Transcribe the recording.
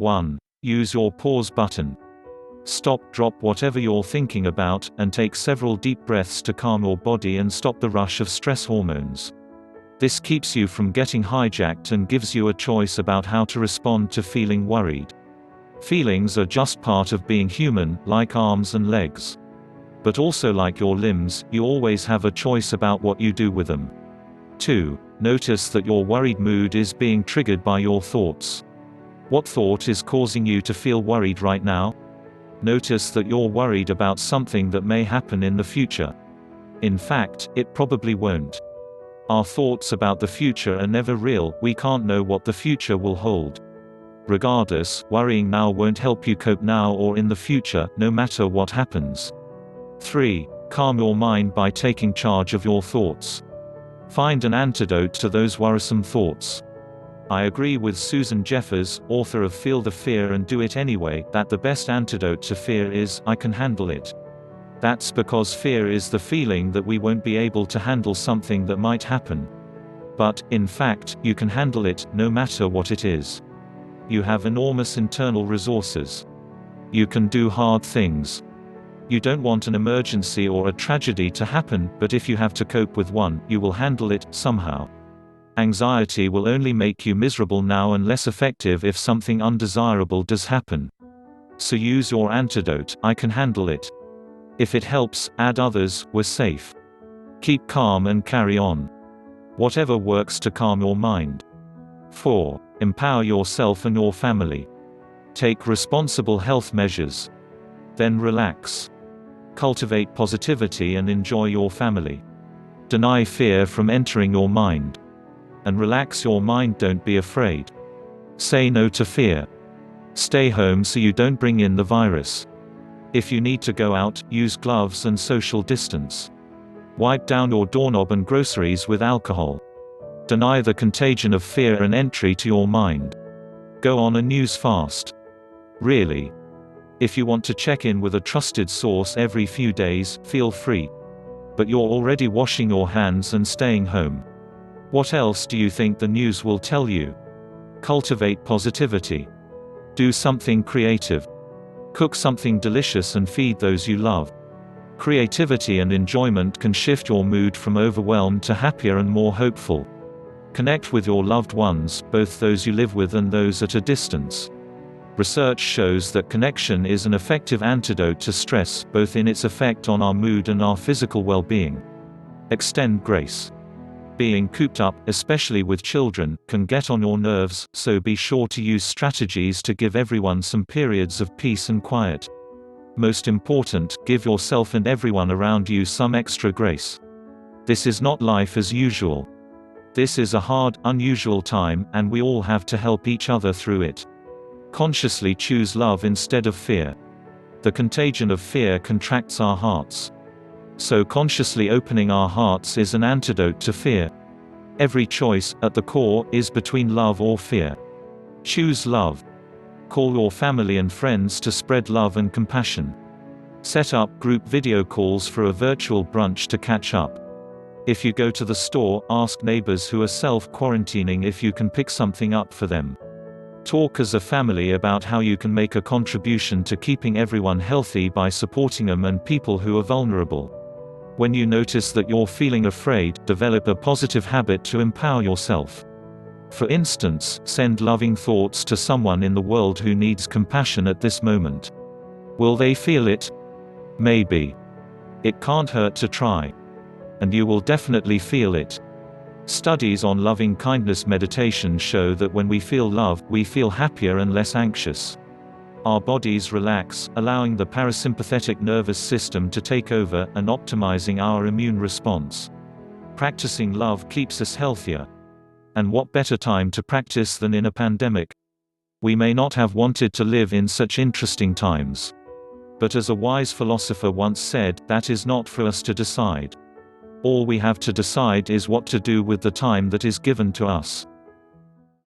1. Use your pause button. Stop, drop whatever you're thinking about, and take several deep breaths to calm your body and stop the rush of stress hormones. This keeps you from getting hijacked and gives you a choice about how to respond to feeling worried. Feelings are just part of being human, like arms and legs. But also like your limbs, you always have a choice about what you do with them. 2. Notice that your worried mood is being triggered by your thoughts. What thought is causing you to feel worried right now? Notice that you're worried about something that may happen in the future. In fact, it probably won't. Our thoughts about the future are never real, we can't know what the future will hold. Regardless, worrying now won't help you cope now or in the future, no matter what happens. 3. Calm your mind by taking charge of your thoughts. Find an antidote to those worrisome thoughts. I agree with Susan Jeffers, author of Feel the Fear and Do It Anyway, that the best antidote to fear is, I can handle it. That's because fear is the feeling that we won't be able to handle something that might happen. But, in fact, you can handle it, no matter what it is. You have enormous internal resources. You can do hard things. You don't want an emergency or a tragedy to happen, but if you have to cope with one, you will handle it, somehow. Anxiety will only make you miserable now and less effective if something undesirable does happen. So use your antidote, I can handle it. If it helps, add others, we're safe. Keep calm and carry on. Whatever works to calm your mind. 4. Empower yourself and your family. Take responsible health measures. Then relax. Cultivate positivity and enjoy your family. Deny fear from entering your mind. And relax your mind, don't be afraid. Say no to fear. Stay home so you don't bring in the virus. If you need to go out, use gloves and social distance. Wipe down your doorknob and groceries with alcohol. Deny the contagion of fear and entry to your mind. Go on a news fast. Really. If you want to check in with a trusted source every few days, feel free. But you're already washing your hands and staying home. What else do you think the news will tell you? Cultivate positivity. Do something creative. Cook something delicious and feed those you love. Creativity and enjoyment can shift your mood from overwhelmed to happier and more hopeful. Connect with your loved ones, both those you live with and those at a distance. Research shows that connection is an effective antidote to stress, both in its effect on our mood and our physical well-being. Extend grace. Being cooped up, especially with children, can get on your nerves, so be sure to use strategies to give everyone some periods of peace and quiet. Most important, give yourself and everyone around you some extra grace. This is not life as usual. This is a hard, unusual time, and we all have to help each other through it. Consciously choose love instead of fear. The contagion of fear contracts our hearts. So consciously opening our hearts is an antidote to fear. Every choice, at the core, is between love or fear. Choose love. Call your family and friends to spread love and compassion. Set up group video calls for a virtual brunch to catch up. If you go to the store, ask neighbors who are self-quarantining if you can pick something up for them. Talk as a family about how you can make a contribution to keeping everyone healthy by supporting them and people who are vulnerable. When you notice that you're feeling afraid, develop a positive habit to empower yourself. For instance, send loving thoughts to someone in the world who needs compassion at this moment. Will they feel it? Maybe. It can't hurt to try. And you will definitely feel it. Studies on loving kindness meditation show that when we feel love, we feel happier and less anxious. Our bodies relax, allowing the parasympathetic nervous system to take over, and optimizing our immune response. Practicing love keeps us healthier. And what better time to practice than in a pandemic? We may not have wanted to live in such interesting times. But as a wise philosopher once said, that is not for us to decide. All we have to decide is what to do with the time that is given to us.